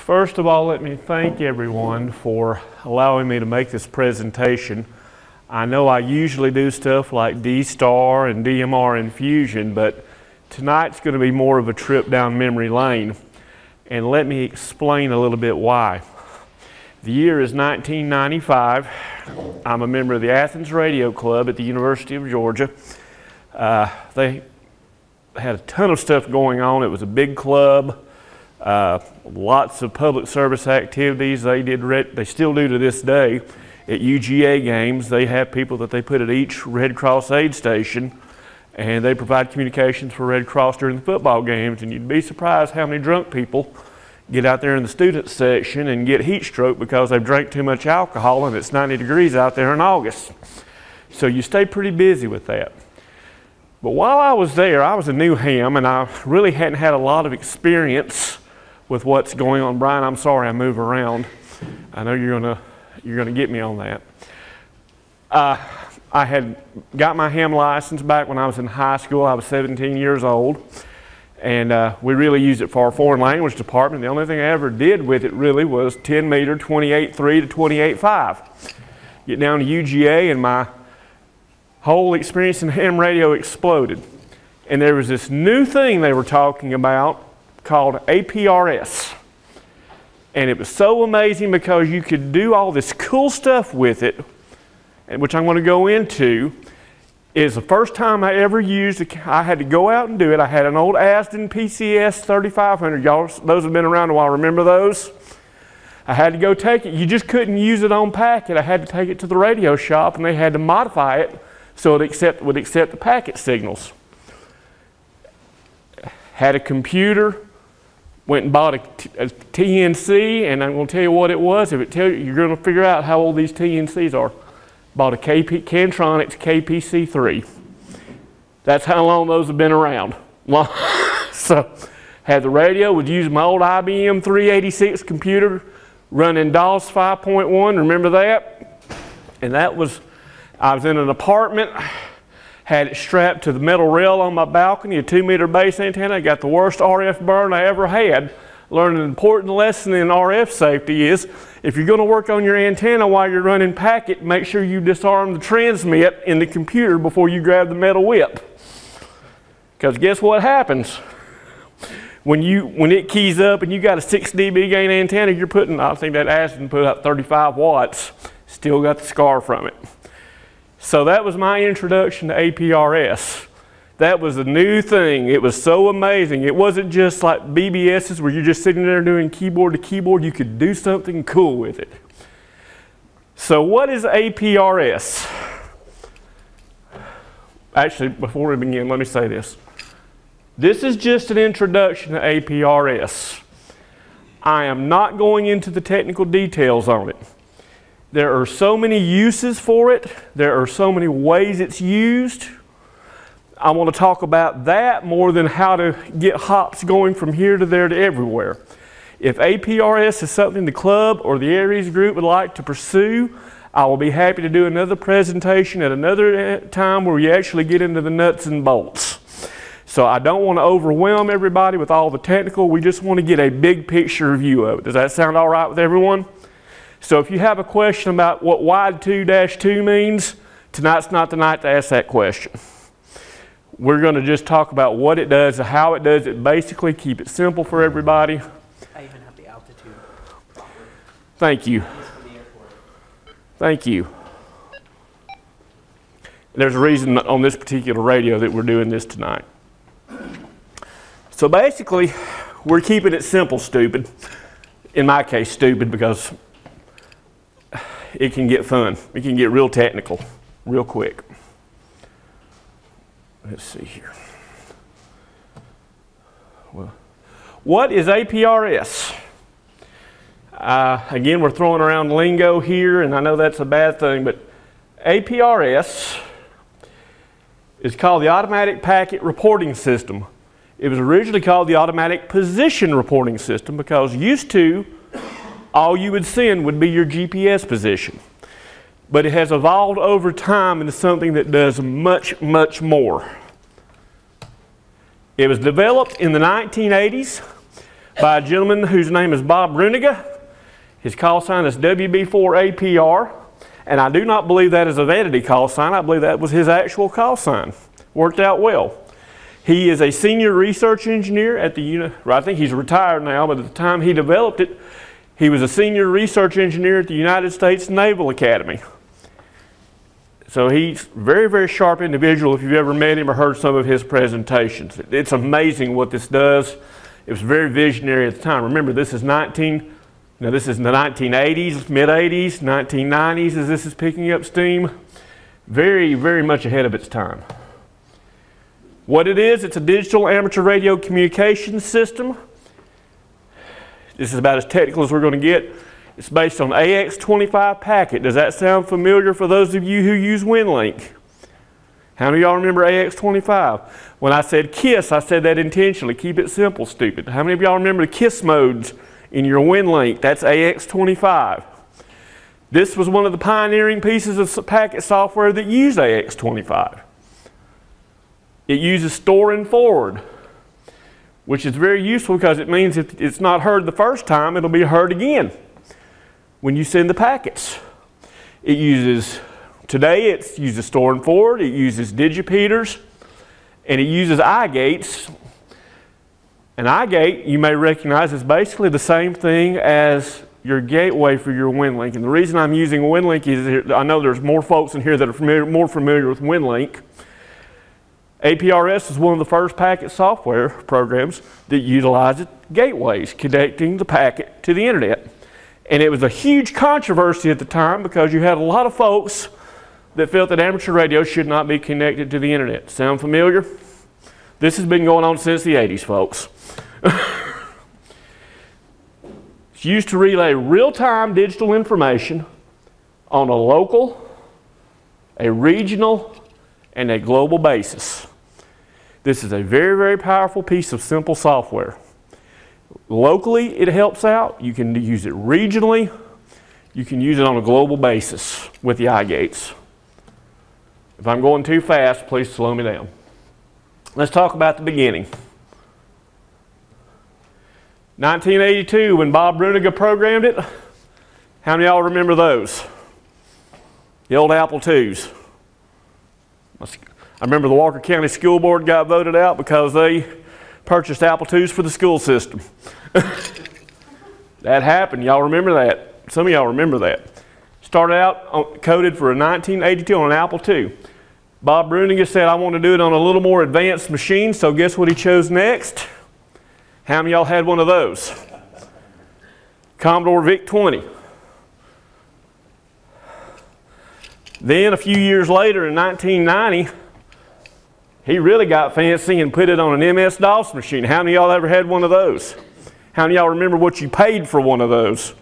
First of all, let me thank everyone for allowing me to make this presentation. I know I usually do stuff like D-Star and DMR infusion, but tonight's going to be more of a trip down memory lane. And let me explain a little bit why. The year is 1995. I'm a member of the Athens Radio Club at the University of Georgia. They had a ton of stuff going on. It was a big club. Lots of public service activities. They still do to this day. At UGA games, they have people that they put at each Red Cross aid station, and they provide communications for Red Cross during the football games. And you'd be surprised how many drunk people get out there in the student section and get heat stroke because they've drank too much alcohol and it's 90 degrees out there in August. So you stay pretty busy with that. But while I was there, I was a new ham and I really hadn't had a lot of experience with what's going on. Brian, I'm sorry I move around. I know you're gonna get me on that. I had got my ham license back when I was in high school. I was 17 years old. And we really used it for our foreign language department. The only thing I ever did with it really was 10 meter, 28.3 to 28.5. Get down to UGA and my whole experience in ham radio exploded. And there was this new thing they were talking about called APRS. And it was so amazing because you could do all this cool stuff with it, which I'm going to go into. Is the first time I ever used it. I had to go out and do it. I had an old Asden PCS 3500. Y'all, those have been around a while. Remember those? I had to go take it. You just couldn't use it on packet. I had to take it to the radio shop, and they had to modify it so it would accept the packet signals. Had a computer. Went and bought a TNC, and I'm going to tell you what it was. If it tells you, you're going to figure out how old these TNCs are. Bought a Cantronics KPC3. That's how long those have been around. So, had the radio, would use my old IBM 386 computer running DOS 5.1, remember that? And I was in an apartment, had it strapped to the metal rail on my balcony, a 2-meter base antenna. I got the worst RF burn I ever had. Learned an important lesson in RF safety is, if you're going to work on your antenna while you're running packet, make sure you disarm the transmit in the computer before you grab the metal whip. Because guess what happens? When it keys up and you got a 6 dB gain antenna, you're putting, I think that Asden put out 35 watts, still got the scar from it. So that was my introduction to APRS. That was a new thing. It was so amazing. It wasn't just like BBSs where you're just sitting there doing keyboard to keyboard. You could do something cool with it. So what is APRS? Actually, before we begin, let me say this. This is just an introduction to APRS. I am not going into the technical details on it. There are so many uses for it. There are so many ways it's used. I want to talk about that more than how to get hops going from here to there to everywhere. If APRS is something the club or the APRS group would like to pursue, I will be happy to do another presentation at another time where we actually get into the nuts and bolts. So I don't want to overwhelm everybody with all the technical. We just want to get a big picture view of it. Does that sound all right with everyone? So if you have a question about what wide 2-2 means, tonight's not the night to ask that question. We're going to just talk about what it does, how it does it, basically keep it simple for everybody. I even have the altitude. Thank you. Thank you. There's a reason on this particular radio that we're doing this tonight. So basically, we're keeping it simple, stupid. In my case, stupid, because it can get fun. It can get real technical, real quick. Let's see here. Well, what is APRS? Again, we're throwing around lingo here, and I know that's a bad thing, but APRS is called the Automatic Packet Reporting System. It was originally called the Automatic Position Reporting System because used to, all you would send would be your GPS position. But it has evolved over time into something that does much, much more. It was developed in the 1980s by a gentleman whose name is Bob Bruniga. His call sign is WB4APR, and I do not believe that is a vanity call sign. I believe that was his actual call sign. Worked out well. He is a senior research engineer at the, I think he's retired now, but at the time he developed it, he was a senior research engineer at the United States Naval Academy. So he's a very, very sharp individual if you've ever met him or heard some of his presentations. It's amazing what this does. It was very visionary at the time. Remember, this is in the 1980s, mid-80s, 1990s as this is picking up steam. Very, very much ahead of its time. What it is, it's a digital amateur radio communications system. This is about as technical as we're going to get. It's based on AX25 packet. Does that sound familiar for those of you who use WinLink? How many of y'all remember AX25? When I said KISS, I said that intentionally. Keep it simple, stupid. How many of y'all remember the KISS modes in your WinLink? That's AX25. This was one of the pioneering pieces of packet software that used AX25. It uses store and forward, which is very useful because it means if it's not heard the first time, it'll be heard again when you send the packets. It uses, today it uses store and forward, it uses digipeaters, and it uses eye-gates. An eye-gate, you may recognize, is basically the same thing as your gateway for your WinLink. And the reason I'm using WinLink is I know there's more folks in here that are more familiar with WinLink. APRS is one of the first packet software programs that utilizes gateways connecting the packet to the internet. And it was a huge controversy at the time because you had a lot of folks that felt that amateur radio should not be connected to the internet. Sound familiar? This has been going on since the 80s, folks. It's used to relay real-time digital information on a local, a regional, and a global basis. This is a very, very powerful piece of simple software. Locally, it helps out. You can use it regionally. You can use it on a global basis with the eye-gates. If I'm going too fast, please slow me down. Let's talk about the beginning. 1982, when Bob Bruniga programmed it, how many of y'all remember those? The old Apple IIs. I remember the Walker County School Board got voted out because they purchased Apple IIs for the school system. That happened. Y'all remember that? Some of y'all remember that. Started out coded for a 1982 on an Apple II. Bob Bruniga said, I want to do it on a little more advanced machine, so guess what he chose next? How many of y'all had one of those? Commodore VIC-20. Then a few years later in 1990, he really got fancy and put it on an MS-DOS machine. How many of y'all ever had one of those? How many of y'all remember what you paid for one of those?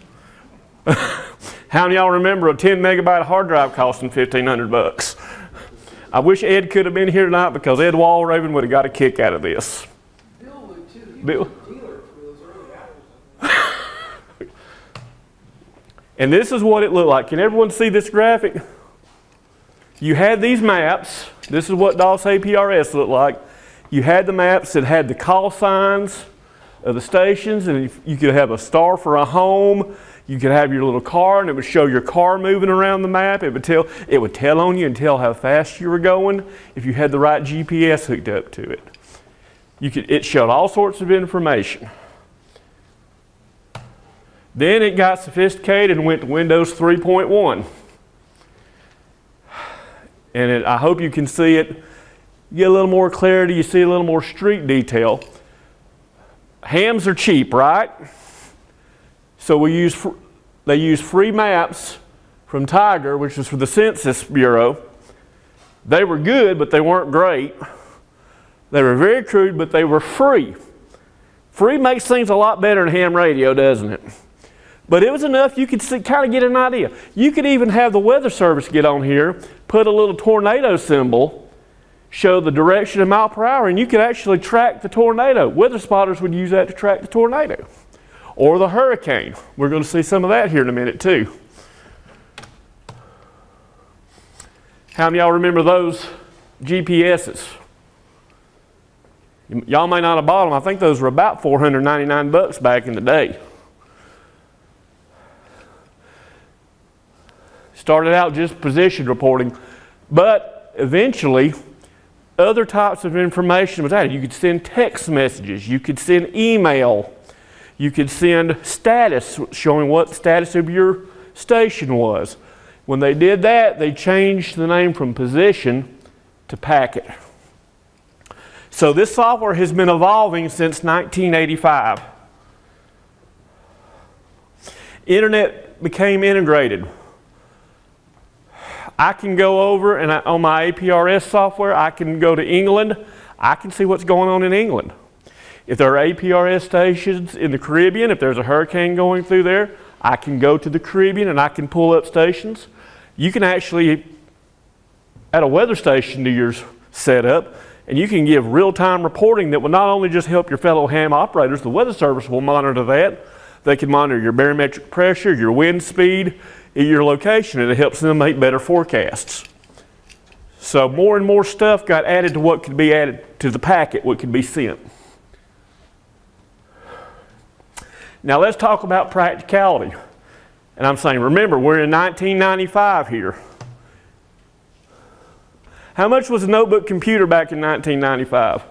How many of y'all remember a 10 megabyte hard drive costing $1,500? I wish Ed could have been here tonight because Ed Walraven would have got a kick out of this. Bill would too. He Bill? was a dealer for those early apples. And this is what it looked like. Can everyone see this graphic? You had these maps. This is what DOS APRS looked like. You had the maps that had the call signs of the stations, and you could have a star for a home. You could have your little car, and it would show your car moving around the map. It would tell on you and tell how fast you were going if you had the right GPS hooked up to it. It showed all sorts of information. Then it got sophisticated and went to Windows 3.1. And I hope you can see it. You get a little more clarity, you see a little more street detail. Hams are cheap, right? So they use free maps from Tiger, which was for the Census Bureau. They were good, but they weren't great. They were very crude, but they were free. Free makes things a lot better than ham radio, doesn't it? But it was enough you could kind of get an idea. You could even have the Weather Service get on here, put a little tornado symbol, show the direction in mile per hour, and you could actually track the tornado. Weather spotters would use that to track the tornado. Or the hurricane. We're going to see some of that here in a minute too. How many of y'all remember those GPSs? Y'all may not have bought them. I think those were about 499 bucks back in the day. Started out just position reporting, but eventually other types of information was added. You could send text messages, you could send email, you could send status showing what the status of your station was. When they did that, they changed the name from position to packet. So this software has been evolving since 1985. Internet became integrated. I can go over and on my APRS software, I can go to England. I can see what's going on in England. If there are APRS stations in the Caribbean, if there's a hurricane going through there, I can go to the Caribbean and I can pull up stations. You can actually add a weather station to your setup, and you can give real-time reporting that will not only just help your fellow ham operators, the weather service will monitor that. They can monitor your barometric pressure, your wind speed, your location, and it helps them make better forecasts. So more and more stuff got added to what could be added to the packet, what could be sent. Now let's talk about practicality. And I'm saying, remember, we're in 1995 here. How much was a notebook computer back in 1995?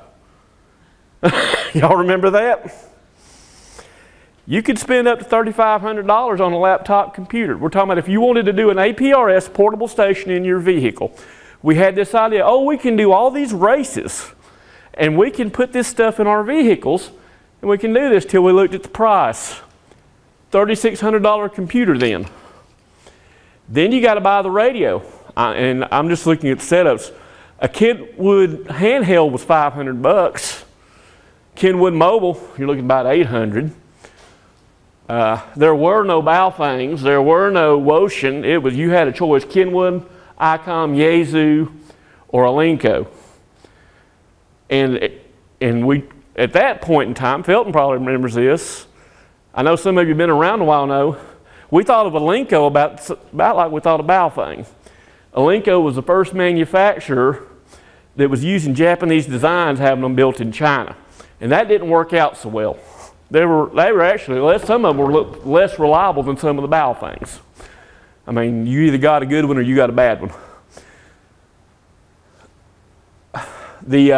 Y'all remember that? You could spend up to $3,500 on a laptop computer. We're talking about if you wanted to do an APRS portable station in your vehicle. We had this idea, oh, we can do all these races, and we can put this stuff in our vehicles, and we can do this till we looked at the price. $3,600 computer then. Then you got to buy the radio. And I'm just looking at the setups. A Kenwood handheld was 500 bucks. Kenwood mobile, you're looking about 800. There were no Baofengs, there were no Wouxun. It was, you had a choice, Kenwood, ICOM, Yaesu, or Alinco. And we, at that point in time, Felton probably remembers this. I know some of you have been around a while know. We thought of Alinco about like we thought of Baofeng. Alinco was the first manufacturer that was using Japanese designs, having them built in China. And that didn't work out so well. They were actually, some of them were less reliable than some of the Baofengs. I mean, you either got a good one or you got a bad one. The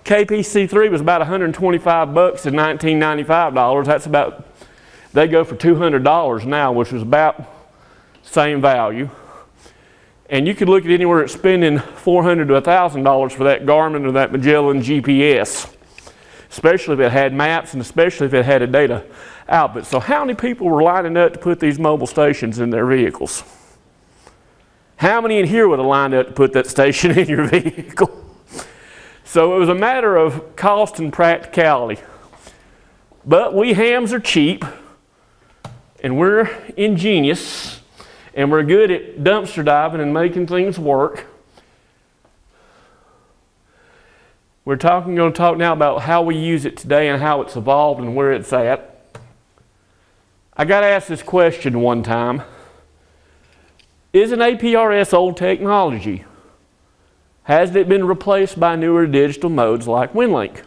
KPC3 was about 125 bucks in 1995 dollars. That's about, they go for $200 now, which was about same value. And you could look at anywhere at spending $400 to $1,000 for that Garmin or that Magellan GPS, especially if it had maps and especially if it had a data output. So how many people were lining up to put these mobile stations in their vehicles? How many in here would have lined up to put that station in your vehicle? So it was a matter of cost and practicality. But we hams are cheap, and we're ingenious, and we're good at dumpster diving and making things work. We're going to talk now about how we use it today and how it's evolved and where it's at. I got asked this question one time. Is an APRS old technology? Has it been replaced by newer digital modes like WinLink?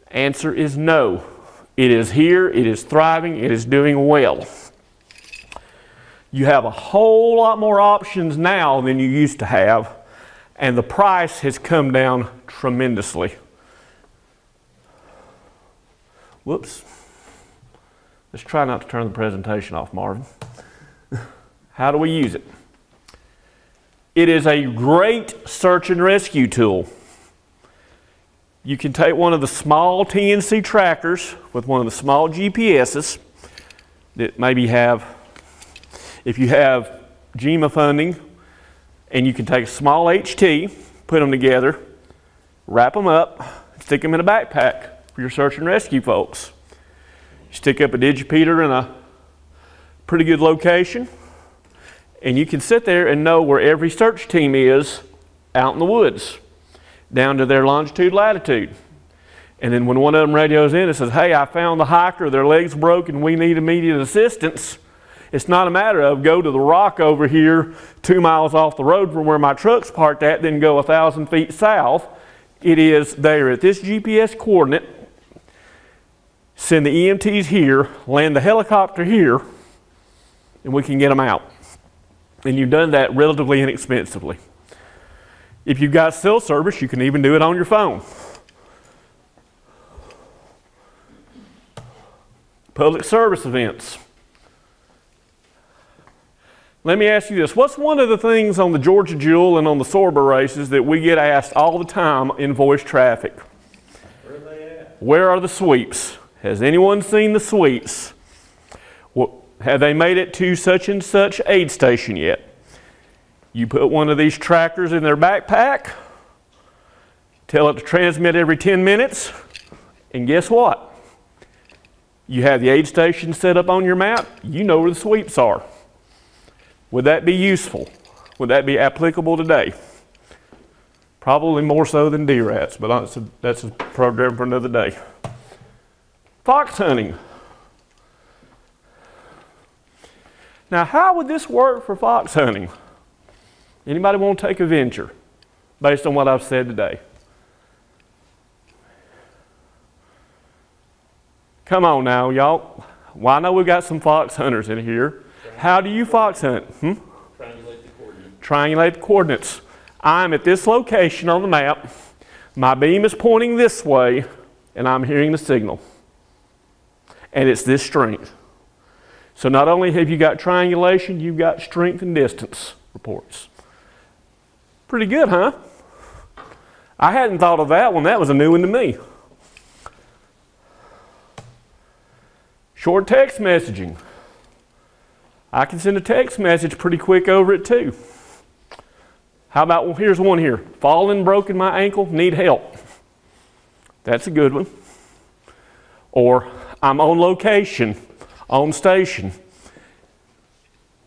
Answer is no. It is here, it is thriving, it is doing well. You have a whole lot more options now than you used to have, and the price has come down tremendously. Whoops. Let's try not to turn the presentation off, Marvin. How do we use it? It is a great search and rescue tool. You can take one of the small TNC trackers with one of the small GPSs that maybe have, if you have GEMA funding, and you can take a small HT, put them together, wrap them up, stick them in a backpack for your search and rescue folks. Stick up a digipeater in a pretty good location, and you can sit there and know where every search team is out in the woods, down to their longitude, latitude. And then when one of them radios in and says, hey, I found the hiker, their leg's broken, we need immediate assistance, it's not a matter of go to the rock over here 2 miles off the road from where my truck's parked at, then go 1,000 feet south. it is there at this GPS coordinate, send the EMTs here, land the helicopter here, and we can get them out. And you've done that relatively inexpensively. If you've got cell service, you can even do it on your phone. Public service events. Let me ask you this. What's one of the things on the Georgia Jewel and on the Sorba races that we get asked all the time in voice traffic? Where are they at? Where are the sweeps? Has anyone seen the sweeps? Have they made it to such and such aid station yet? You put one of these trackers in their backpack, tell it to transmit every 10 minutes, and guess what? You have the aid station set up on your map, you know where the sweeps are. Would that be useful? Would that be applicable today? Probably more so than DRATs, but that's a program for another day. Fox hunting. Now, how would this work for fox hunting? Anybody want to take a venture based on what I've said today? Come on now, y'all. Well, I know we've got some fox hunters in here. How do you fox hunt? Triangulate the coordinates. Triangulate the coordinates. I'm at this location on the map. My beam is pointing this way, and I'm hearing the signal. And it's this strength. So not only have you got triangulation, you've got strength and distance reports. Pretty good, huh? I hadn't thought of that one. That was a new one to me. Short text messaging. I can send a text message pretty quick over it too. How about, well, here's one here. Fallen, broken my ankle, need help. That's a good one. Or I'm on location, on station.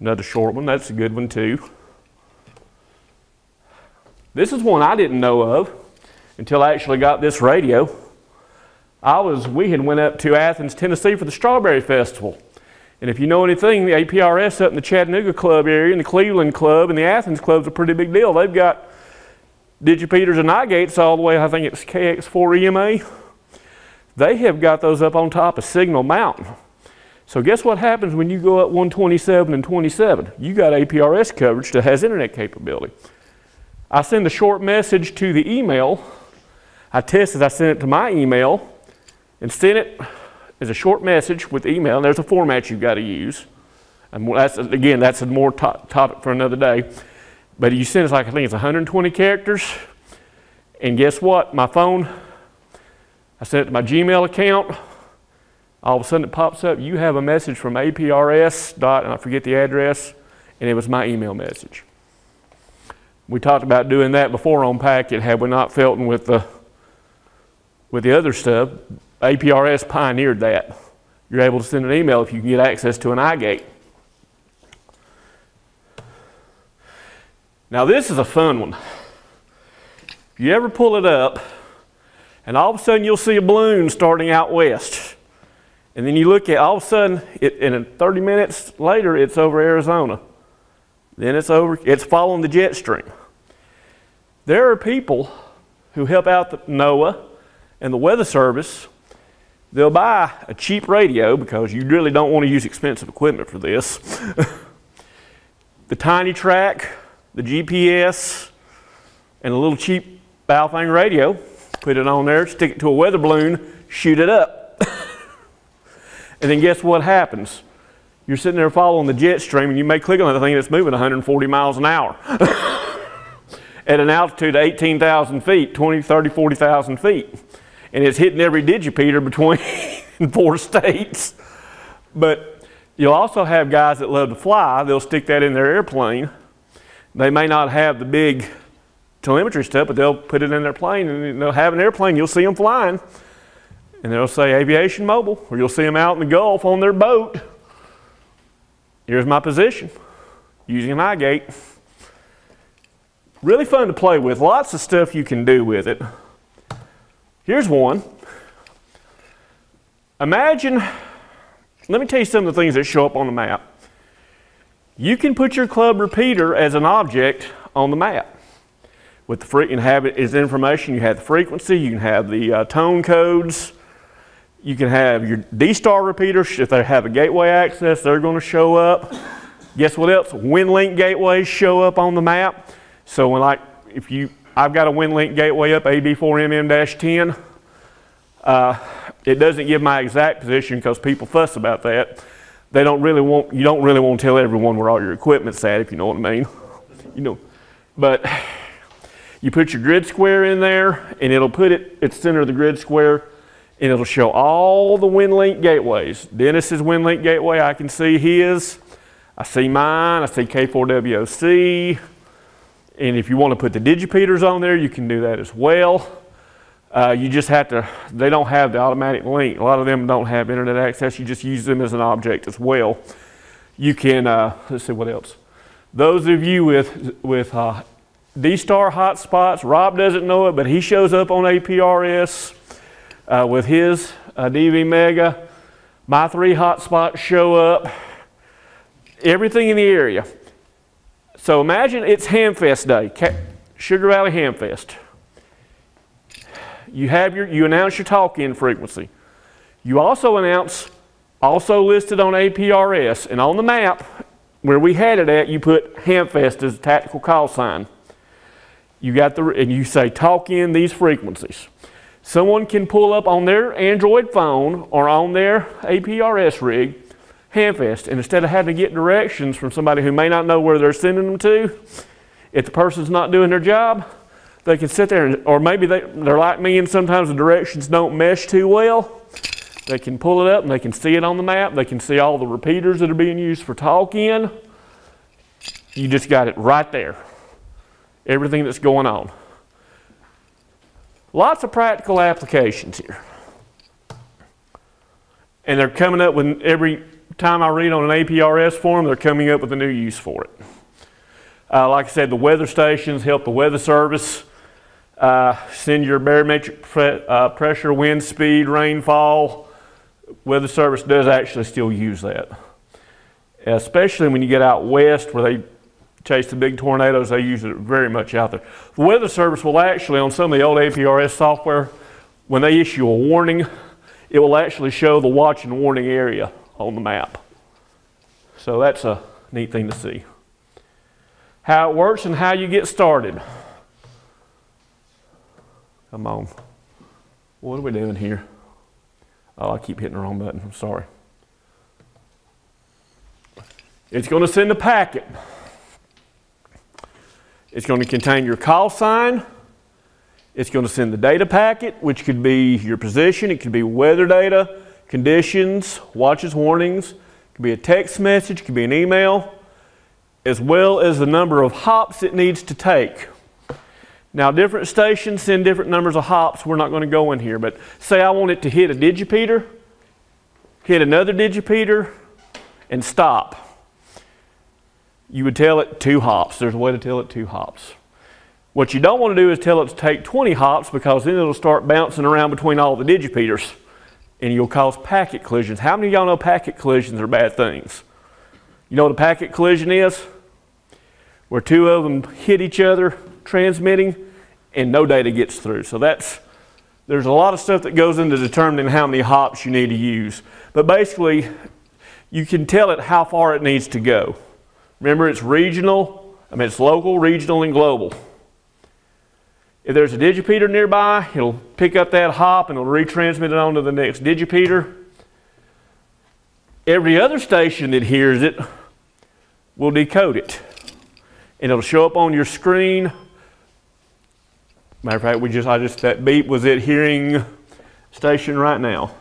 Another short one, that's a good one too. This is one I didn't know of until I actually got this radio. We had went up to Athens, Tennessee for the Strawberry Festival. And if you know anything, the APRS up in the Chattanooga Club area and the Cleveland Club and the Athens Club's a pretty big deal. They've got digipeters and iGates all the way, I think it's KX4 EMA. They have got those up on top of Signal Mountain. So guess what happens when you go up 127 and 27? You got APRS coverage that has internet capability. I send a short message to the email. I send it to my email and send it as a short message with email. And there's a format you've got to use. And that's a more topic for another day. But you send it like, I think it's 120 characters. And guess what? My phone, I sent it to my Gmail account. All of a sudden it pops up, you have a message from APRS and I forget the address, and it was my email message. We talked about doing that before on Packet, had we not felt with the other stuff. APRS pioneered that. You're able to send an email if you can get access to an iGate. Now this is a fun one. If you ever pull it up, and all of a sudden you'll see a balloon starting out west. And then you look at, all of a sudden, and 30 minutes later, it's over Arizona. Then it's following the jet stream. There are people who help out the NOAA and the Weather Service. They'll buy a cheap radio because you really don't want to use expensive equipment for this. The tiny track, the GPS, and a little cheap Baofeng radio. Put it on there, stick it to a weather balloon, shoot it up. And then guess what happens? You're sitting there following the jet stream and you may click on the thing that's moving 140 miles an hour. At an altitude of 18,000 feet, 20, 30, 40,000 feet. And it's hitting every digipeater between 4 states. But you'll also have guys that love to fly. They'll stick that in their airplane. They may not have the big telemetry stuff, but they'll put it in their plane and they'll have an airplane. You'll see them flying. And they'll say Aviation Mobile, or you'll see them out in the Gulf on their boat. Here's my position, using an iGate. Really fun to play with, lots of stuff you can do with it. Here's one. Imagine, let me tell you some of the things that show up on the map. You can put your club repeater as an object on the map. with the you can have it as information. You have the frequency, you can have the tone codes, you can have your D-star repeaters. If they have a gateway access, they're going to show up. Guess what else? WinLink gateways show up on the map. So when I've got a WinLink gateway up, AB4MM-10. It doesn't give my exact position because people fuss about that. You don't really want to tell everyone where all your equipment's at, if you know what I mean. But you put your grid square in there, and it'll put it at the center of the grid square, and it'll show all the WinLink gateways. Dennis's WinLink gateway, I can see his. I see mine. I see K4WOC. And if you want to put the digipeaters on there, you can do that as well. You just have to, they don't have the automatic link. A lot of them don't have internet access. You just use them as an object as well. You can, let's see what else. Those of you with D-Star hotspots, Rob doesn't know it, but he shows up on APRS with his DV Mega. My 3 hotspots show up. Everything in the area. So imagine it's Hamfest Day, Sugar Valley Hamfest. You announce your talk-in frequency. You also announce, also listed on APRS, and on the map where we had it at, you put Hamfest as a tactical call sign. And you say talk in these frequencies. Someone can pull up on their Android phone or on their APRS rig Hamfest, and instead of having to get directions from somebody who may not know where they're sending them to, if the person's not doing their job, they can sit there, or maybe they're like me and sometimes the directions don't mesh too well. They can pull it up and they can see it on the map. They can see all the repeaters that are being used for talk-in. You just got it right there. Everything that's going on. Lots of practical applications here. And they're coming up with, every time I read on an APRS forum, they're coming up with a new use for it. Like I said, the weather stations help the weather service send your barometric pressure, wind speed, rainfall. Weather service does actually still use that. Especially when you get out west where they chase the big tornadoes, they use it very much out there. The weather service will actually, on some of the old APRS software, when they issue a warning, it will actually show the watch and warning area on the map. So that's a neat thing to see. How it works and how you get started. Come on. What are we doing here? Oh, I keep hitting the wrong button. I'm sorry. It's going to send a packet. It's going to contain your call sign. It's going to send the data packet, which could be your position. It could be weather data, conditions, watches, warnings. It could be a text message. It could be an email, as well as the number of hops it needs to take. Now, different stations send different numbers of hops. We're not going to go in here, but say I want it to hit a digipeater, hit another digipeater, and stop. You would tell it 2 hops. There's a way to tell it 2 hops. What you don't want to do is tell it to take 20 hops, because then it'll start bouncing around between all the digipeaters and you'll cause packet collisions. How many of y'all know packet collisions are bad things? You know what a packet collision is? Where 2 of them hit each other transmitting and no data gets through. So there's a lot of stuff that goes into determining how many hops you need to use. But basically, you can tell it how far it needs to go. Remember, it's regional, it's local, regional, and global. If there's a digipeater nearby, it'll pick up that hop and it'll retransmit it on to the next digipeater. Every other station that hears it will decode it. And it'll show up on your screen. Matter of fact, that beep was it hearing station right now.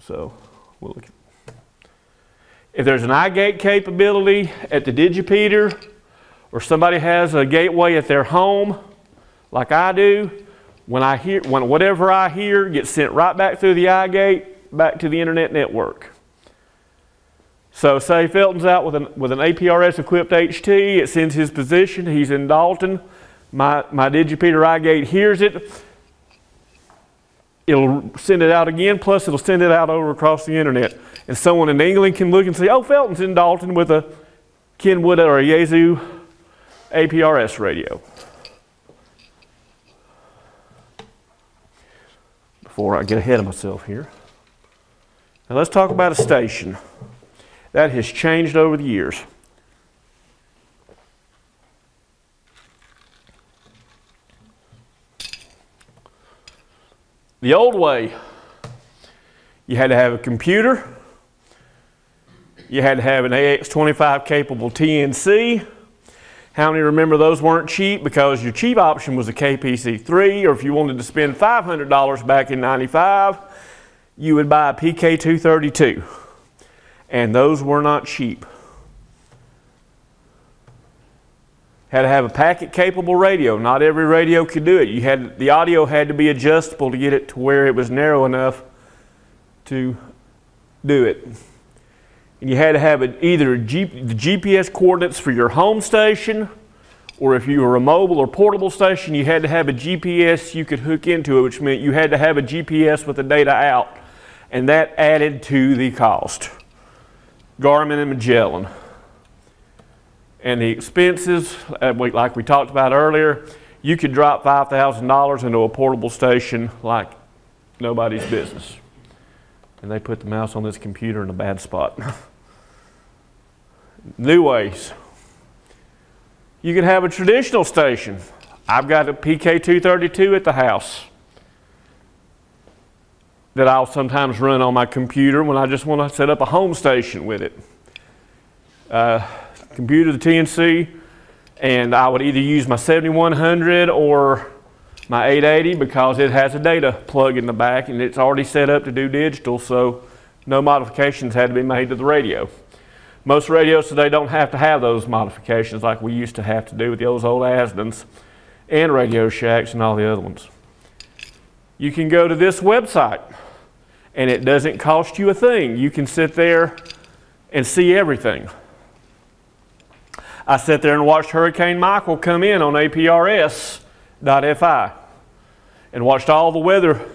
So we'll look at. If there's an iGate capability at the digipeater, or somebody has a gateway at their home, like I do, whatever I hear gets sent right back through the iGate, back to the internet network. So say Felton's out with an APRS equipped HT, it sends his position, he's in Dalton, my digipeater iGate hears it, it'll send it out again, plus it'll send it out over across the internet. And someone in England can look and say, oh, Felton's in Dalton with a Kenwood or a Yazoo APRS radio. Before I get ahead of myself here. Now let's talk about a station. That has changed over the years. The old way, you had to have a computer, you had to have an AX25 capable TNC. How many remember those weren't cheap? Because your cheap option was a KPC3, or if you wanted to spend $500 back in '95, you would buy a PK232. And those were not cheap. Had to have a packet capable radio. Not every radio could do it. The audio had to be adjustable to get it to where it was narrow enough to do it. And you had to have either the GPS coordinates for your home station, or if you were a mobile or portable station, you had to have a GPS you could hook into it, which meant you had to have a GPS with the data out. And that added to the cost. Garmin and Magellan. And the expenses, like we talked about earlier, you could drop $5,000 into a portable station like nobody's business. And they put the mouse on this computer in a bad spot. New ways. You can have a traditional station. I've got a PK232 at the house that I'll sometimes run on my computer when I just want to set up a home station with it. Computer, the TNC, and I would either use my 7100 or my 880 because it has a data plug in the back and it's already set up to do digital, so no modifications had to be made to the radio. Most radios today don't have to have those modifications like we used to have to do with those old Asdens and Radio Shacks and all the other ones. You can go to this website and it doesn't cost you a thing. You can sit there and see everything. I sat there and watched Hurricane Michael come in on APRS.FI and watched all the weather.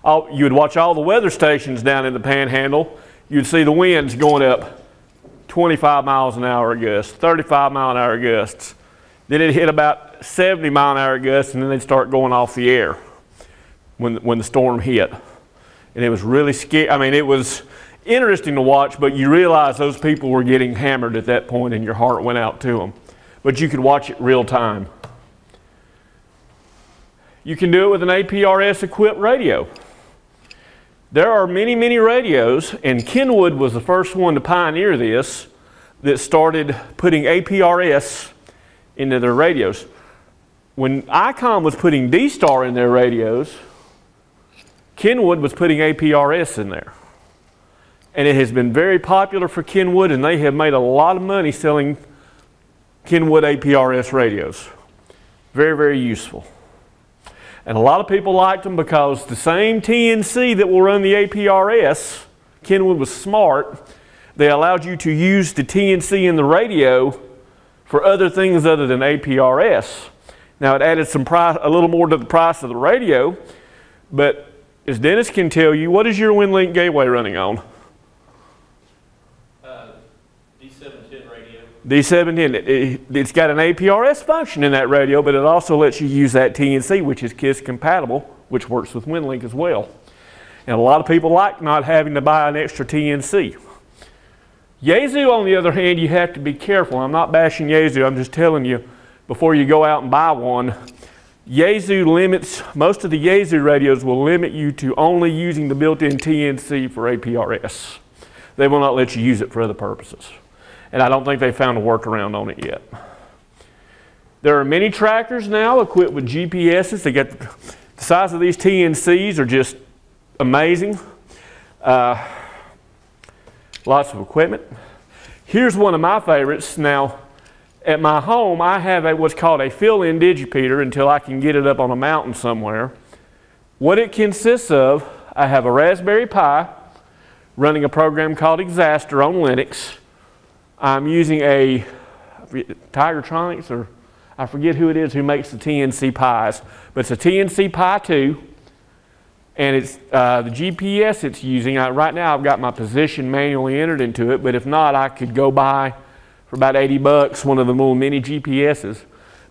You would watch all the weather stations down in the Panhandle. You'd see the winds going up 25 miles an hour gusts, 35 mile an hour gusts. Then it hit about 70 mile an hour gusts and then they'd start going off the air when the storm hit. And it was really scary. I mean, it was interesting to watch, but you realize those people were getting hammered at that point and your heart went out to them. But you could watch it real time. You can do it with an APRS equipped radio. There are many, many radios, and Kenwood was the first one to pioneer this, that started putting APRS into their radios. When ICOM was putting D-Star in their radios, Kenwood was putting APRS in there. And it has been very popular for Kenwood, and they have made a lot of money selling Kenwood APRS radios. Very, very useful. And a lot of people liked them because the same TNC that will run the APRS, Kenwood was smart. They allowed you to use the TNC in the radio for other things other than APRS. Now it added a little more to the price of the radio, but as Dennis can tell you, what is your WinLink gateway running on? D710 radio. D710. It's got an APRS function in that radio, but it also lets you use that TNC, which is KISS compatible, which works with WinLink as well. And a lot of people like not having to buy an extra TNC. Yaesu, on the other hand, you have to be careful. I'm not bashing Yaesu, I'm just telling you, before you go out and buy one, Yaesu limits, most of the Yaesu radios will limit you to only using the built-in TNC for APRS. They will not let you use it for other purposes. And I don't think they found a workaround on it yet. There are many trackers now equipped with GPSs. They get the size of these TNCs are just amazing. Lots of equipment. Here's one of my favorites. Now, at my home, I have what's called a fill-in digipeater until I can get it up on a mountain somewhere. What it consists of, I have a Raspberry Pi running a program called Exaster on Linux. I'm using a Tigertronics, or I forget who it is who makes the TNC Pis, but it's a TNC Pi 2, and it's the GPS it's using. Right now I've got my position manually entered into it, but if not, I could go buy for about 80 bucks one of the little mini GPSs.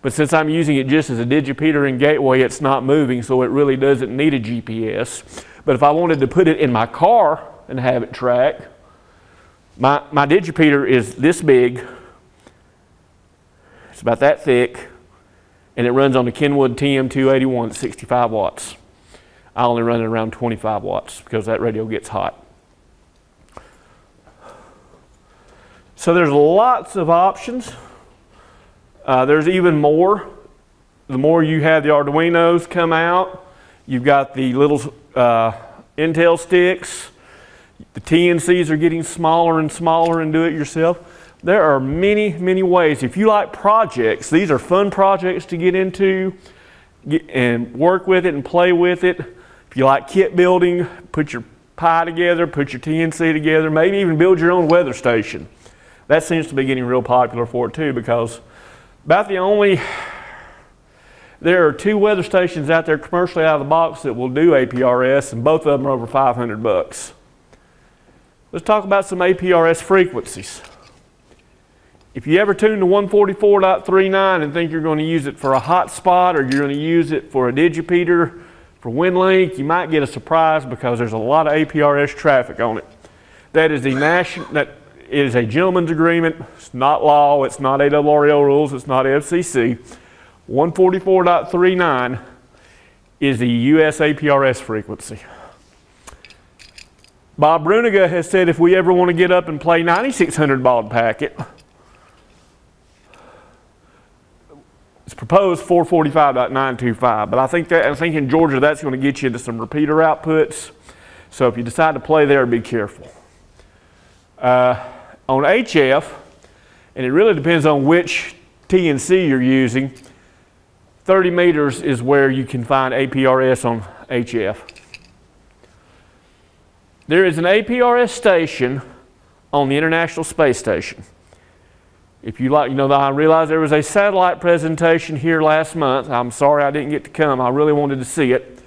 But since I'm using it just as a digipeater and gateway, it's not moving, so it really doesn't need a GPS. But if I wanted to put it in my car and have it track, my digipeater is this big. It's about that thick, and it runs on the Kenwood TM281 at 65 watts. I only run it around 25 watts because that radio gets hot. So there's lots of options. There's even more. The more you have the Arduinos come out, you've got the little Intel sticks. The TNCs are getting smaller and smaller and do it yourself. There are many, many ways. If you like projects, these are fun projects to get into and work with it and play with it. If you like kit building, put your Pi together, put your TNC together, maybe even build your own weather station. That seems to be getting real popular for it too, because there are 2 weather stations out there commercially out of the box that will do APRS, and both of them are over 500 bucks. Let's talk about some APRS frequencies. If you ever tune to 144.39 and think you're going to use it for a hotspot or you're going to use it for a digipeater, for WinLink, you might get a surprise because there's a lot of APRS traffic on it. That is a gentleman's agreement. It's not law. It's not ARRL rules. It's not FCC. 144.39 is the US APRS frequency. Bob Bruniga has said if we ever want to get up and play 9600 baud packet, it's proposed 445.925, but I think in Georgia that's going to get you into some repeater outputs. So if you decide to play there, be careful. On HF, and it really depends on which TNC you're using, 30 meters is where you can find APRS on HF. There is an APRS station on the International Space Station. If you like, I realize there was a satellite presentation here last month. I'm sorry I didn't get to come. I really wanted to see it.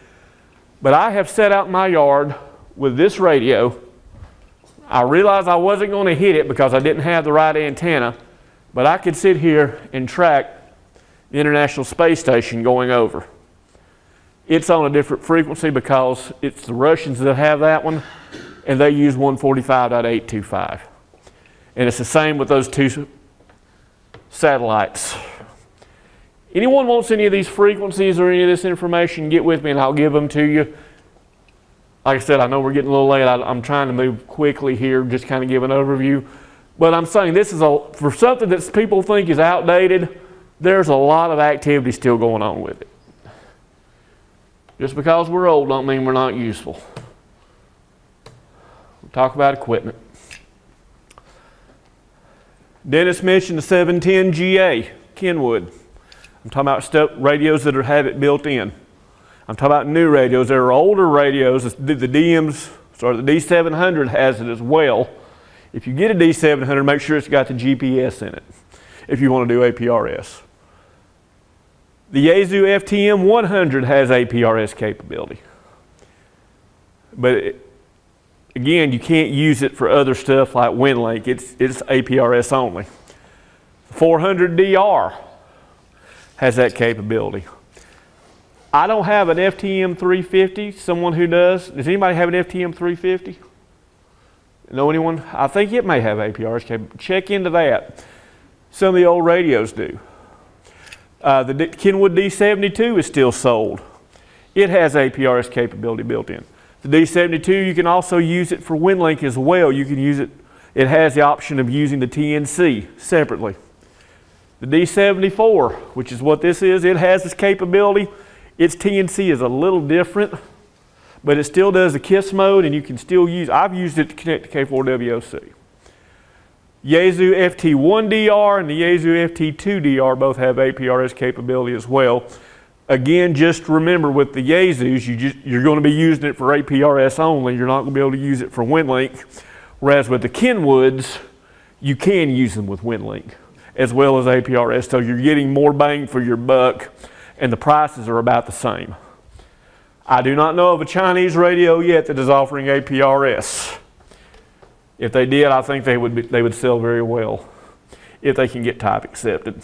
But I have set out in my yard with this radio. I realized I wasn't going to hit it because I didn't have the right antenna, but I could sit here and track the International Space Station going over. It's on a different frequency because it's the Russians that have that one, and they use 145.825. And it's the same with those 2 satellites. Anyone wants any of these frequencies or any of this information, get with me and I'll give them to you. Like I said, I know we're getting a little late. I'm trying to move quickly here, just kind of give an overview. But I'm saying this is for something that people think is outdated, there's a lot of activity still going on with it. Just because we're old don't mean we're not useful. We'll talk about equipment. Dennis mentioned the 710 GA, Kenwood. I'm talking about radios that have it built in. I'm talking about new radios. There are older radios. The D700 has it as well. If you get a D700, make sure it's got the GPS in it if you want to do APRS. The Yaesu FTM100 has APRS capability. But again, you can't use it for other stuff like WinLink. It's APRS only. 400DR has that capability. I don't have an FTM350. Someone who does. Does anybody have an FTM350? Know anyone? I think it may have APRS capability. Check into that. Some of the old radios do. The Kenwood D72 is still sold. It has APRS capability built in. The D72, you can also use it for WinLink as well. You can use it. It has the option of using the TNC separately. The D74, which is what this is, it has this capability. Its TNC is a little different, but it still does the KISS mode, and you can still use, I've used it to connect to K4WOC. Yaesu FT1DR and the Yaesu FT2DR both have APRS capability as well. Again, just remember with the Yaesus, you're going to be using it for APRS only. You're not going to be able to use it for WinLink. Whereas with the Kenwoods, you can use them with WinLink as well as APRS. So you're getting more bang for your buck, and the prices are about the same. I do not know of a Chinese radio yet that is offering APRS. If they did, I think they would sell very well if they can get type accepted.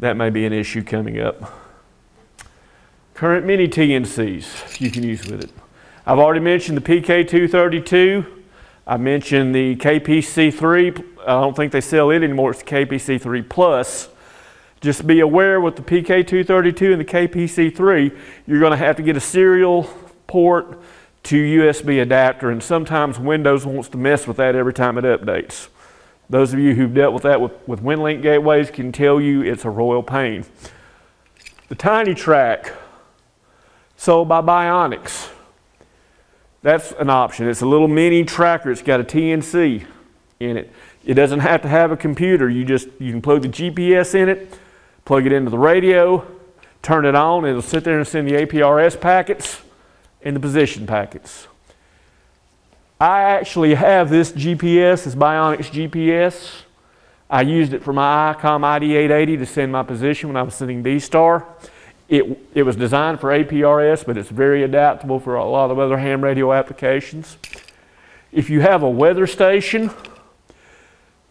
that may be an issue coming up. Current mini TNCs you can use with it. I've already mentioned the PK232. I mentioned the KPC3. I don't think they sell it anymore. It's the KPC3 Plus. Just be aware with the PK232 and the KPC3, you're going to have to get a serial port to USB adapter, and sometimes Windows wants to mess with that every time it updates. Those of you who've dealt with that with WinLink gateways can tell you it's a royal pain. The Tiny Track, sold by Bionics. That's an option. It's a little mini tracker. It's got a TNC in it. It doesn't have to have a computer. You can plug the GPS in it, plug it into the radio, turn it on, and it'll sit there and send the APRS packets and the position packets. I actually have this GPS, this Bionics GPS. I used it for my ICOM ID880 to send my position when I was sending D-Star. It was designed for APRS, but it's very adaptable for a lot of other ham radio applications. If you have a weather station,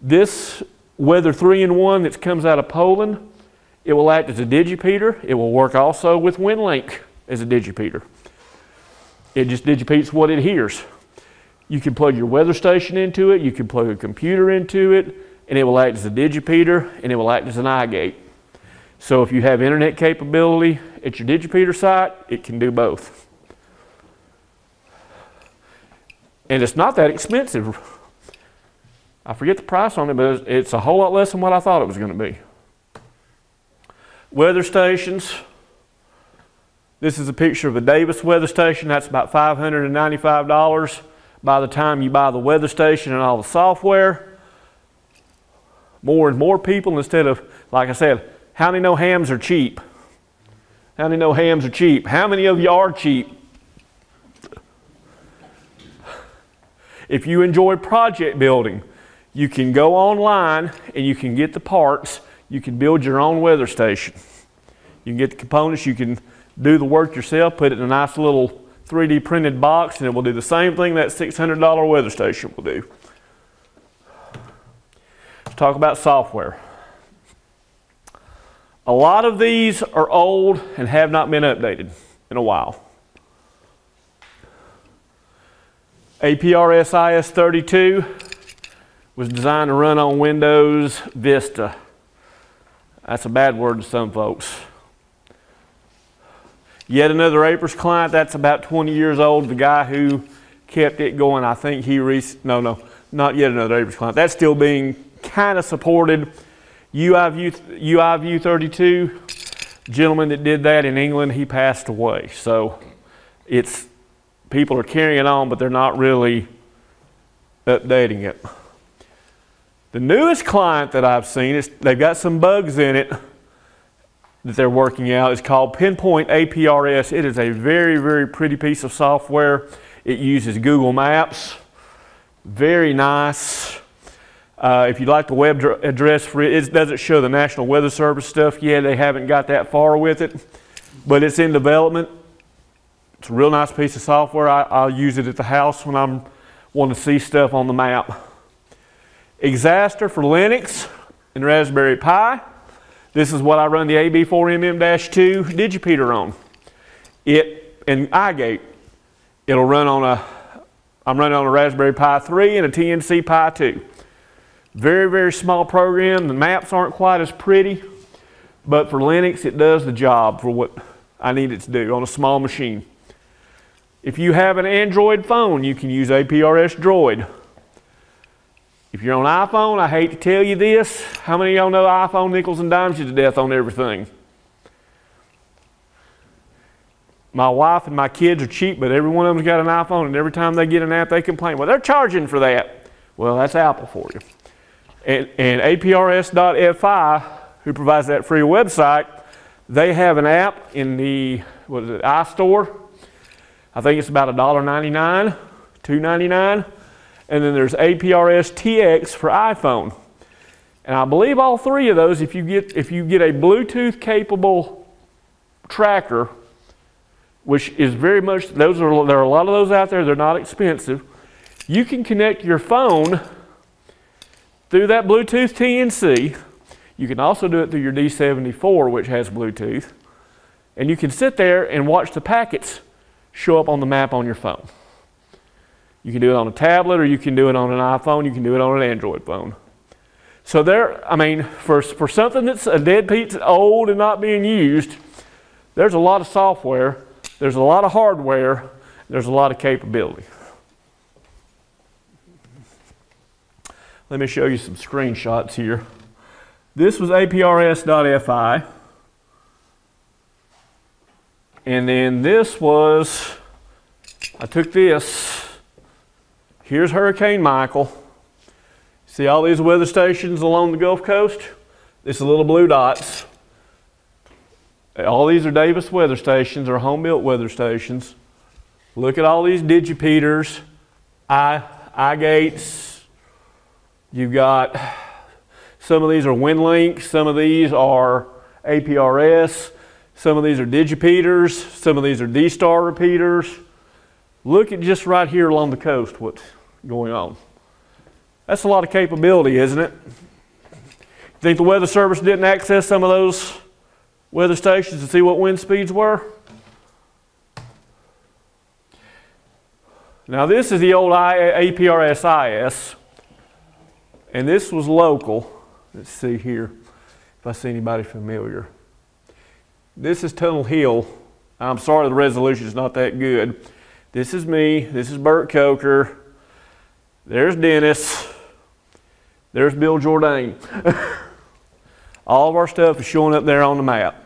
this Weather 3-in-1 that comes out of Poland, it will act as a digipeater. It will work also with WinLink as a digipeater. It just digipeats what it hears. You can plug your weather station into it, you can plug a computer into it, and it will act as a digipeater, and it will act as an iGate. So if you have internet capability at your digipeater site, it can do both. And it's not that expensive. I forget the price on it, but it's a whole lot less than what I thought it was going to be. Weather stations. This is a picture of a Davis weather station. That's about $595 by the time you buy the weather station and all the software. More and more people, instead of, like I said, how many know hams are cheap? How many know hams are cheap? How many of you are cheap? If you enjoy project building, you can go online and you can get the parts. You can build your own weather station. You can get the components, you can do the work yourself, put it in a nice little 3D printed box, and it will do the same thing that $600 weather station will do. Let's talk about software. A lot of these are old and have not been updated in a while. APRS IS32 was designed to run on Windows Vista. That's a bad word to some folks. Yet another APRS client, that's about 20 years old. The guy who kept it going, I think not yet another APRS client. That's still being kind of supported. UIView 32, gentleman that did that in England, he passed away. So people are carrying it on, but they're not really updating it. The newest client that I've seen, they've got some bugs in it that they're working out. It's called Pinpoint APRS. It is a very, very pretty piece of software. It uses Google Maps. Very nice. If you'd like the web address for it, it doesn't show the National Weather Service stuff yet. They haven't got that far with it, but it's in development. It's a real nice piece of software. I'll use it at the house when I want to see stuff on the map. Exaster for Linux and Raspberry Pi. This is what I run the AB4MM-2 digipeater on. And iGate. It'll run on I'm running on a Raspberry Pi 3 and a TNC Pi 2. Very, very small program. The maps aren't quite as pretty, but for Linux, it does the job for what I need it to do on a small machine. If you have an Android phone, you can use APRS Droid. If you're on iPhone, I hate to tell you this. How many of y'all know iPhone nickels and dimes you to death on everything? My wife and my kids are cheap, but every one of them's got an iPhone, and every time they get an app, they complain. Well, they're charging for that. Well, that's Apple for you. And APRS.fi, who provides that free website, they have an app in the iStore. I think it's about $1.99, $2.99. And then there's APRS TX for iPhone. And I believe all three of those, if you get a Bluetooth capable tracker, which is very much, there are a lot of those out there, they're not expensive. You can connect your phone through that Bluetooth TNC. You can also do it through your D74, which has Bluetooth. And you can sit there and watch the packets show up on the map on your phone. You can do it on a tablet, or you can do it on an iPhone, you can do it on an Android phone. So there, I mean, for something that's a dead piece, old and not being used, there's a lot of software, there's a lot of hardware, there's a lot of capability. Let me show you some screenshots here. This was APRS.FI. And then this was, I took this, here's Hurricane Michael. See all these weather stations along the Gulf Coast? This is little blue dots. All these are Davis weather stations, or home-built weather stations. Look at all these digipeaters, iGates. You've got, some of these are WindLink, some of these are APRS, some of these are digipeaters, some of these are D-Star repeaters. Look at just right here along the coast what's going on. That's a lot of capability, isn't it? Think the Weather Service didn't access some of those weather stations to see what wind speeds were? Now this is the old APRS-IS, and this was local. Let's see here if I see anybody familiar. This is Tunnel Hill. I'm sorry the resolution is not that good. This is me, this is Bert Coker, there's Dennis, there's Bill Jourdain. All of our stuff is showing up there on the map.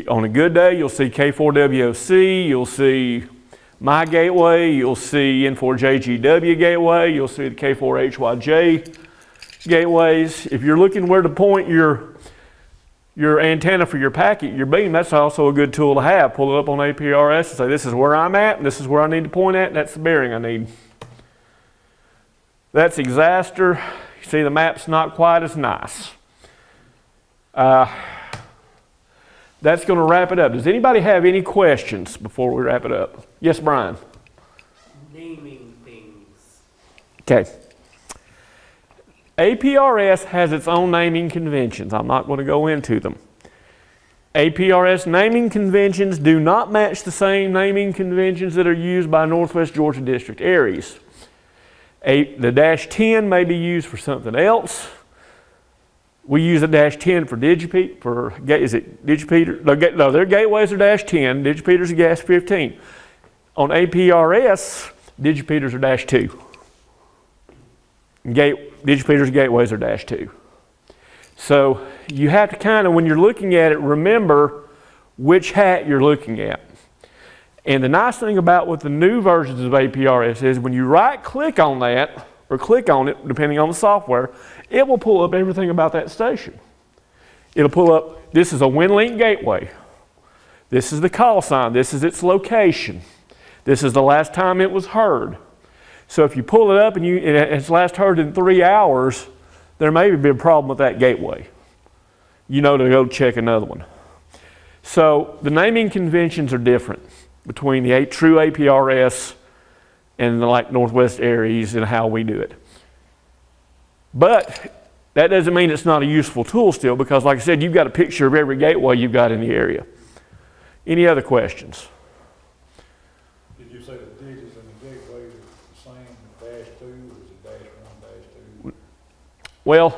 On a good day, you'll see K4WOC, you'll see My Gateway, you'll see N4JGW Gateway, you'll see the K4HYJ gateways. If you're looking where to point your antenna for your packet, your beam, that's also a good tool to have. Pull it up on APRS and say, this is where I'm at, and this is where I need to point at, and that's the bearing I need. That's Exaster. You see the map's not quite as nice. That's going to wrap it up. Does anybody have any questions before we wrap it up? Yes, Brian? Naming things. Okay. APRS has its own naming conventions. I'm not going to go into them. APRS naming conventions do not match the same naming conventions that are used by Northwest Georgia District ARES. The -10 may be used for something else. We use a -10 for digipeater, is it digipeater? No, their gateways are -10, digipeters are gas-15. On APRS, digipeters are -2. Digipeters and gateways are -2. So you have to kind of, when you're looking at it, remember which hat you're looking at. And the nice thing about with the new versions of APRS is when you right-click on that, or click on it, depending on the software, it will pull up everything about that station. It'll pull up, this is a WindLink gateway. This is the call sign. This is its location. This is the last time it was heard. So if you pull it up and it's last heard in 3 hours, there may be a problem with that gateway. You know to go check another one. So the naming conventions are different between the true APRS and the like Northwest ARES and how we do it. But that doesn't mean it's not a useful tool still, because like I said, you've got a picture of every gateway you've got in the area. Any other questions? Did you say the digits and the gateways are the same, -2, or is it -1, -2? Well,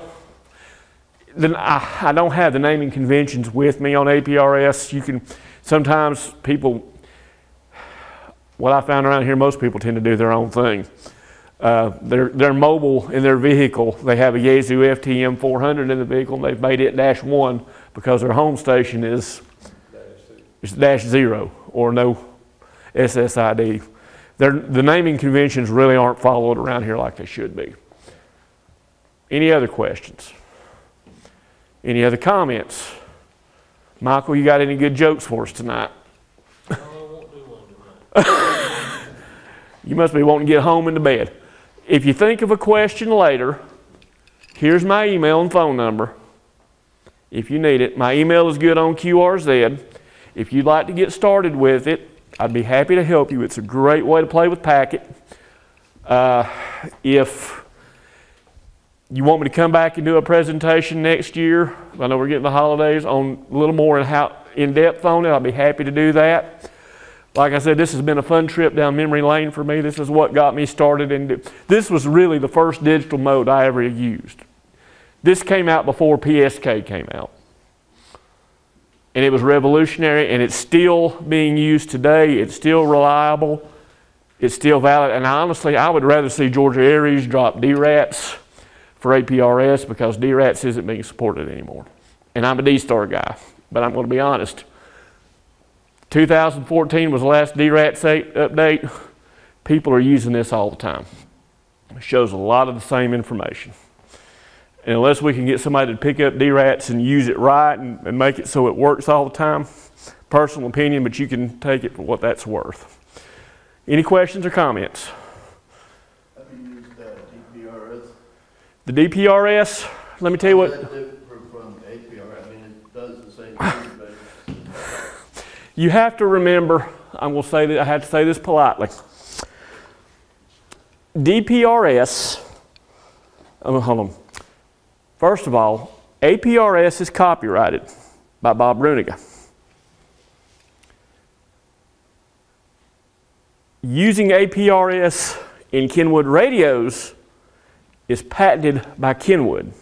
then I don't have the naming conventions with me on APRS. You can, sometimes people, what I found around here, most people tend to do their own thing. They're mobile in their vehicle. They have a Yaesu FTM 400 in the vehicle, and they've made it -1 because their home station is -0 or no SSID. The naming conventions really aren't followed around here like they should be. Any other questions? Any other comments? Michael, you got any good jokes for us tonight? No, I won't do one tonight. You must be wanting to get home and to bed. If you think of a question later, here's my email and phone number. If you need it, my email is good on QRZ. If you'd like to get started with it, I'd be happy to help you. It's a great way to play with Packet. You want me to come back and do a presentation next year? I know we're getting the holidays on a little more in depth on it. I'll be happy to do that. Like I said, this has been a fun trip down memory lane for me. This is what got me started. And this was really the first digital mode I ever used. This came out before PSK came out. And it was revolutionary, and it's still being used today. It's still reliable. It's still valid. And honestly, I would rather see Georgia Aries drop DRATs for APRS because DRATs isn't being supported anymore. And I'm a D-Star guy, but I'm going to be honest. 2014 was the last DRATs update. People are using this all the time. It shows a lot of the same information. And unless we can get somebody to pick up DRATs and use it right and make it so it works all the time, personal opinion, but you can take it for what that's worth. Any questions or comments? Have you used DPRS? The DPRS, let me tell you what. That's different from APRS. I mean, it does the same thing, but You have to remember, I'm going to say that, I have to say this politely. DPRS, hold on. First of all, APRS is copyrighted by Bob Bruniga. Using APRS in Kenwood radios is patented by Kenwood.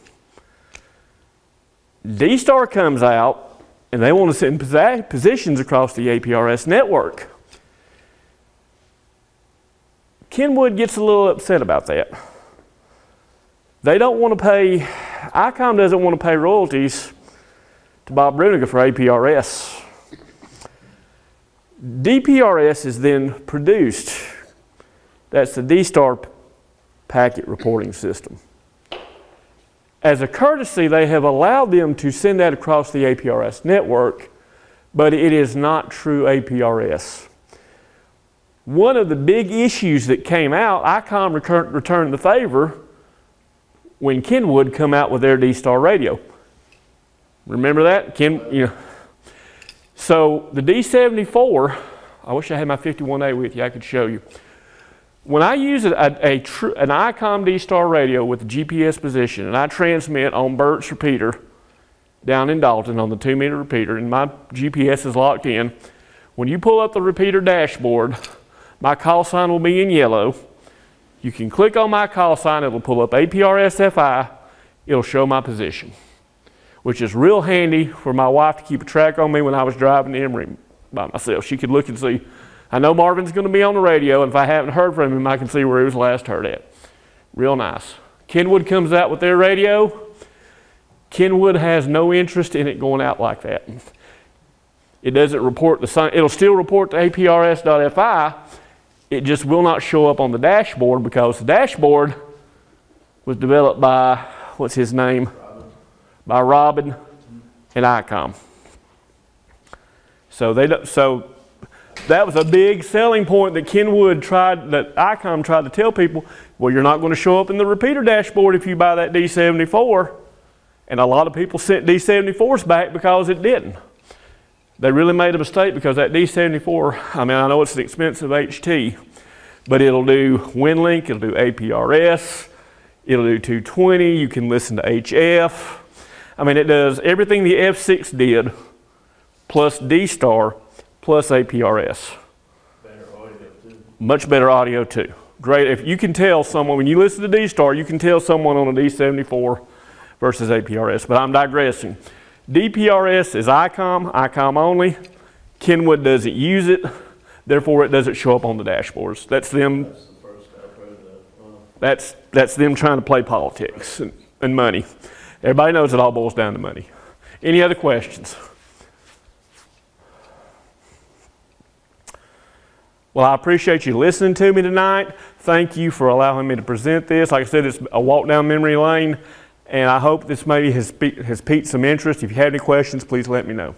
D-Star comes out and they want to send positions across the APRS network. Kenwood gets a little upset about that. They don't want to pay, ICOM doesn't want to pay royalties to Bob Bruniga for APRS. DPRS is then produced. That's the D-Star packet reporting system. As a courtesy, they have allowed them to send that across the APRS network, but it is not true APRS. One of the big issues that came out, ICOM returned the favor when Kenwood come out with their D-Star radio. Remember that? So the D74, I wish I had my 51A with you, I could show you. When I use an ICOM D-Star radio with a GPS position and I transmit on Bert's repeater down in Dalton on the 2-meter repeater and my GPS is locked in, when you pull up the repeater dashboard, my call sign will be in yellow. You can click on my call sign, it'll pull up APRS FI, it'll show my position, which is real handy for my wife to keep a track on me when I was driving to Emory by myself. She could look and see, I know Marvin's going to be on the radio, and if I haven't heard from him, I can see where he was last heard at. Real nice. Kenwood comes out with their radio. Kenwood has no interest in it going out like that. It doesn't report the sign. It'll still report to APRS.FI. It just will not show up on the dashboard because the dashboard was developed by, what's his name? By Robin and ICOM. So that was a big selling point that ICOM tried to tell people, well, you're not going to show up in the repeater dashboard if you buy that D74. And a lot of people sent D74s back because it didn't. They really made a mistake because that D74, I mean, I know it's an expensive HT, but it'll do WinLink, it'll do APRS, it'll do 220, you can listen to HF. I mean, it does everything the F6 did, plus D-Star, plus APRS. better audio too. Much better audio too. Great, if you can tell someone, when you listen to D-Star, you can tell someone on a D74 versus APRS, but I'm digressing. DPRS is ICOM only. Kenwood doesn't use it, therefore it doesn't show up on the dashboards. That's them. That's the first I've heard that. That's them trying to play politics and money. Everybody knows it all boils down to money. Any other questions? Well, I appreciate you listening to me tonight. Thank you for allowing me to present this. Like I said, it's a walk down memory lane. And I hope this maybe has piqued some interest. If you have any questions, please let me know.